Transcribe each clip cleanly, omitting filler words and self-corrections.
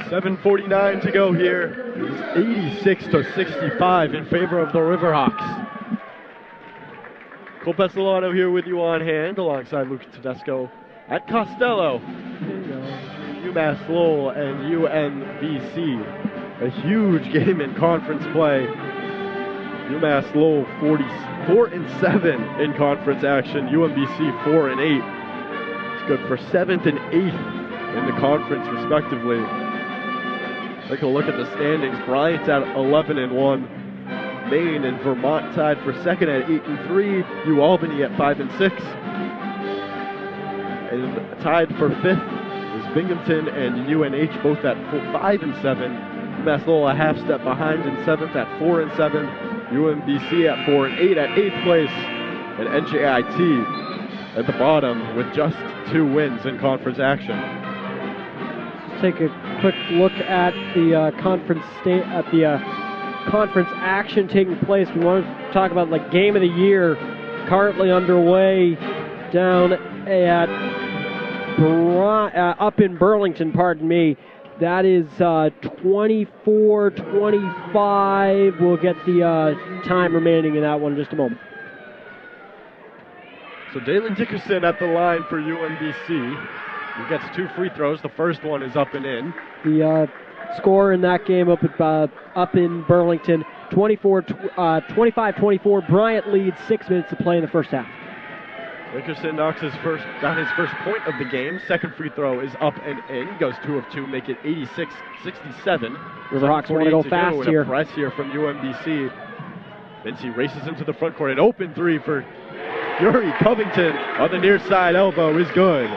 7:49 to go here. It's 86-65 in favor of the Riverhawks. Cole Pessolano here with you on hand, alongside Luca Tedesco at Costello. UMass, Lowell, and UMBC. A huge game in conference play. UMass Lowell 44-7 in conference action. UMBC 4-8. It's good for 7th and 8th in the conference, respectively. Take a look at the standings. Bryant's at 11-1. Maine and Vermont tied for second at 8-3. UAlbany at 5-6. And tied for fifth is Binghamton and UNH, both at 5-7. UMass Lowell a half step behind in seventh at 4-7. UMBC at 4-8 at 8th place. And NJIT at the bottom with just 2 wins in conference action. Let's take a quick look at the conference action taking place. We want to talk about the game of the year currently underway down at up in Burlington, pardon me. That is 24-25. We'll get the time remaining in that one in just a moment. So Dalen Dickerson at the line for UMBC. He gets 2 free throws. The first one is up and in. The score in that game up in Burlington, 25-24. Bryant leads 6 minutes to play in the first half. Dickerson knocks his first point of the game. Second free throw is up and in. Goes 2 of 2, make it 86-67. Riverhawks want to go fast here. A press here from UMBC. Vinci races into the front court. An open 3 for Yuri Covington on the near side elbow is good.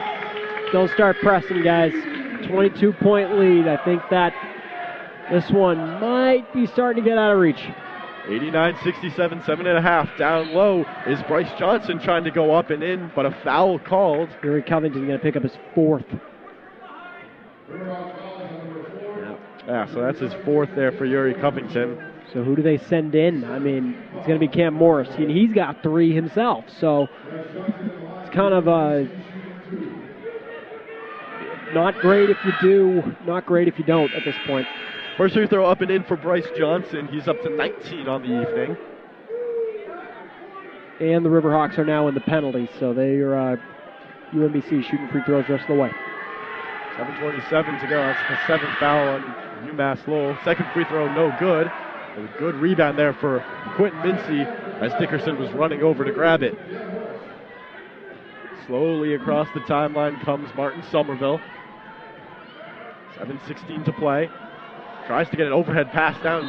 Don't start pressing, guys. 22-point lead. I think that this one might be starting to get out of reach. 89-67, 7.5. Down low is Bryce Johnson trying to go up and in, but a foul called. Yuri Covington going to pick up his 4th. Yeah, so that's his 4th there for Yuri Covington. So who do they send in? I mean, it's going to be Cam Morris. He's got 3 himself, so it's kind of not great if you do, not great if you don't at this point. First free throw up and in for Bryce Johnson. He's up to 19 on the evening. And the Riverhawks are now in the penalty, so they are UMBC shooting free throws the rest of the way. 7:27 to go. That's the 7th foul on UMass Lowell. Second free throw, no good. A good rebound there for Quentin Mincy as Dickerson was running over to grab it. Slowly across the timeline comes Martin Somerville. 7:16 to play. Tries to get an overhead pass down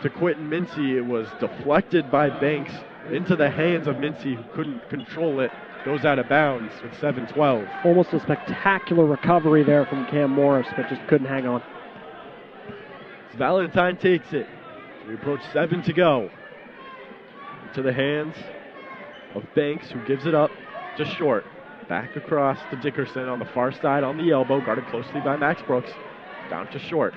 to Quentin Mincy. It was deflected by Banks into the hands of Mincy, who couldn't control it. Goes out of bounds with 7:12. Almost a spectacular recovery there from Cam Morris, but just couldn't hang on. Valentine takes it. We approach 7 to go. To the hands of Banks, who gives it up just short. Back across to Dickerson on the far side on the elbow, guarded closely by Max Brooks. Down to short.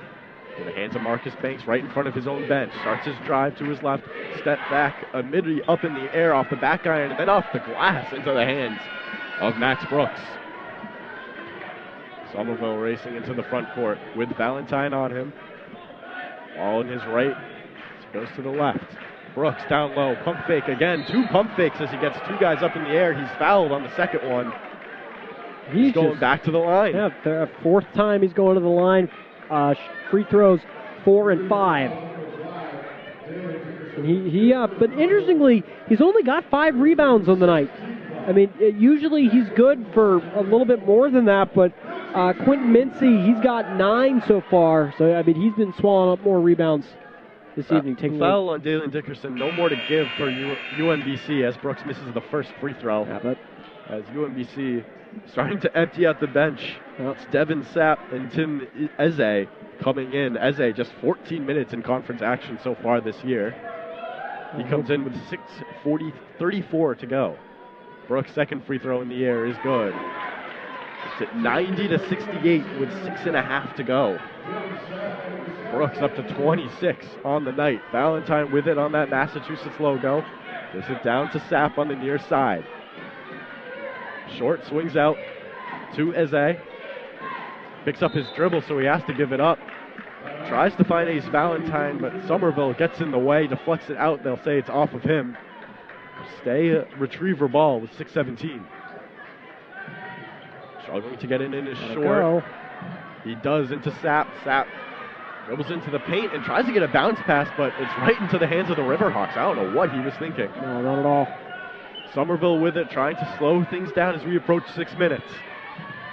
In the hands of Marcus Banks, right in front of his own bench. Starts his drive to his left, step back, immediately up in the air off the back iron, and then off the glass into the hands of Max Brooks. Somerville racing into the front court with Valentine on him. All in his right, goes to the left. Brooks down low, pump fake again. 2 pump fakes as he gets 2 guys up in the air. He's fouled on the second one. He's going back to the line. Yeah, 4th time he's going to the line. Free throws 4 and 5. And but interestingly, he's only got 5 rebounds on the night. I mean, usually he's good for a little bit more than that, but Quentin Mincy, he's got 9 so far. So, I mean, he's been swallowing up more rebounds this evening. Taking foul on Dalen Dickerson. No more to give for UMBC as Brooks misses the first free throw. Yeah, but as UMBC starting to empty out the bench. It's Devin Sapp and Tim Eze coming in. Eze just 14 minutes in conference action so far this year. He comes in with 6:34 to go. Brooks' second free throw in the air is good. It's at 90-68 with 6.5 to go. Brooks up to 26 on the night. Valentine with it on that Massachusetts logo. Gives it down to Sapp on the near side. Short swings out to Eze. Picks up his dribble, so he has to give it up. Tries to find Ace Valentine, but Somerville gets in the way, deflects it out. They'll say it's off of him. Stay retriever ball with 6:17. Struggling to get it in his short. He does into Sapp. Sapp dribbles into the paint and tries to get a bounce pass, but it's right into the hands of the Riverhawks. I don't know what he was thinking. No, not at all. Somerville with it, trying to slow things down as we approach 6 minutes.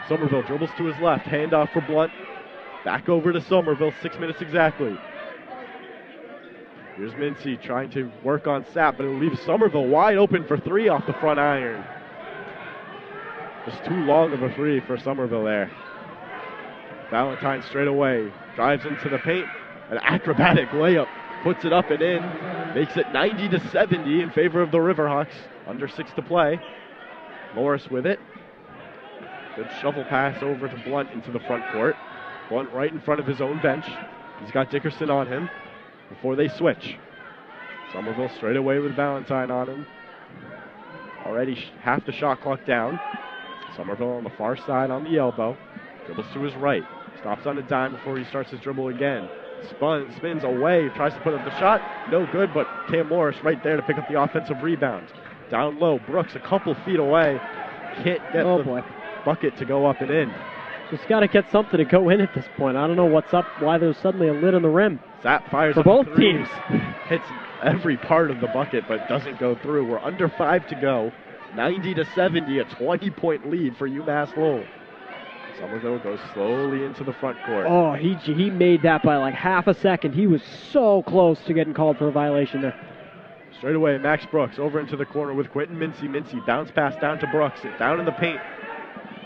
Somerville dribbles to his left, handoff for Blunt. Back over to Somerville, 6 minutes exactly. Here's Mincy trying to work on Sapp, but it leaves Somerville wide open for three off the front iron. Just too long of a three for Somerville there. Valentine straight away, drives into the paint, an acrobatic layup, puts it up and in, makes it 90-70 in favor of the Riverhawks. Under 6 to play. Morris with it. Good shovel pass over to Blunt into the front court. Blunt right in front of his own bench. He's got Dickerson on him before they switch. Somerville straight away with Valentine on him. Already half the shot clock down. Somerville on the far side on the elbow. Dribbles to his right. Stops on a dime before he starts his dribble again. Spins away, tries to put up the shot. No good, but Cam Morris right there to pick up the offensive rebound. Down low, Brooks a couple feet away. Can't get the bucket to go up and in. Just got to get something to go in at this point. I don't know what's up, why there's suddenly a lid on the rim. Sapp fires for up both three. teams. Hits every part of the bucket, but doesn't go through. We're under 5 to go. 90-70, a 20-point lead for UMass Lowell. Somerville goes slowly into the front court. Oh, he made that by like half a second. He was so close to getting called for a violation there. Straight away, Max Brooks over into the corner with Quentin Mincy. Mincy bounce pass down to Brooks. Down in the paint.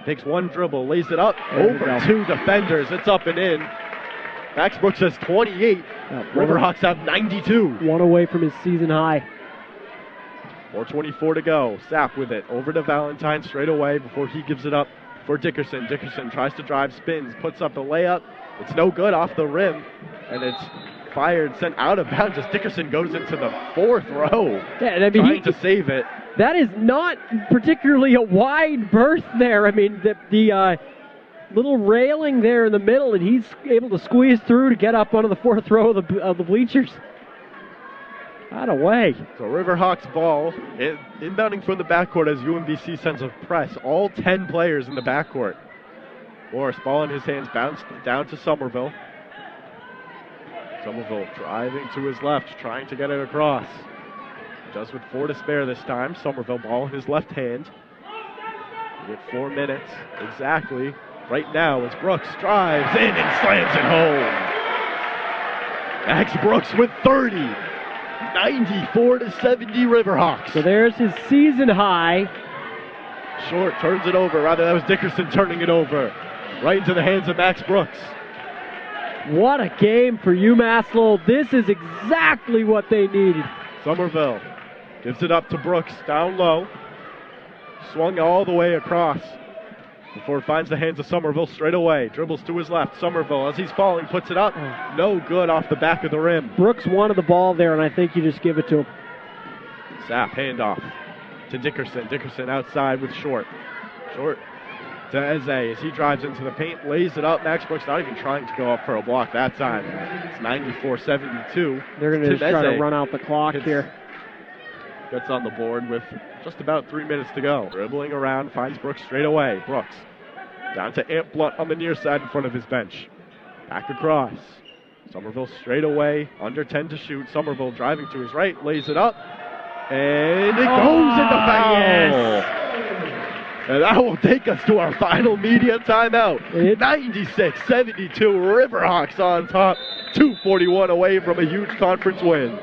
Takes one dribble, lays it up. Over two defenders. It's up and in. Max Brooks has 28. Riverhawks have 92. One away from his season high. 4:24 to go. Sapp with it. Over to Valentine straight away before he gives it up for Dickerson. Dickerson tries to drive, spins, puts up a layup. It's no good off the rim. And it's fired, sent out of bounds as Dickerson goes into the fourth row. Yeah, and I mean, trying to save it. That is not particularly a wide berth there. I mean, the little railing there in the middle, and he's able to squeeze through to get up onto the fourth row of the bleachers. Out of way. So Riverhawks ball, inbounding from the backcourt as UMBC sends a press. All 10 players in the backcourt. Morris, ball in his hands, bounced down to Somerville. Somerville driving to his left, trying to get it across. Does with 4 to spare this time. Somerville ball in his left hand. We get 4 minutes exactly. Right now as Brooks drives in and slams it home. Max Brooks with 30. 94-70 Riverhawks. So there's his season high. Short turns it over. Rather, that was Dickerson turning it over. Right into the hands of Max Brooks. What a game for UMass Lowell. This is exactly what they needed. Somerville gives it up to Brooks down low. Swung all the way across before it finds the hands of Somerville straight away. Dribbles to his left. Somerville, as he's falling, puts it up. No good off the back of the rim. Brooks wanted the ball there, and I think you just give it to him. Sapp, handoff to Dickerson. Dickerson outside with Short. Short to Eze as he drives into the paint, lays it up. Max Brooks not even trying to go up for a block that time. It's 94-72. They're going to just try to run out the clock here. Gets on the board with just about 3 minutes to go. Dribbling around, finds Brooks straight away. Brooks down to Ant Blunt on the near side in front of his bench. Back across. Somerville straight away, under 10 to shoot. Somerville driving to his right, lays it up. And it goes into foul. Yes. And that will take us to our final media timeout. 96-72, Riverhawks on top. 2:41 away from a huge conference win.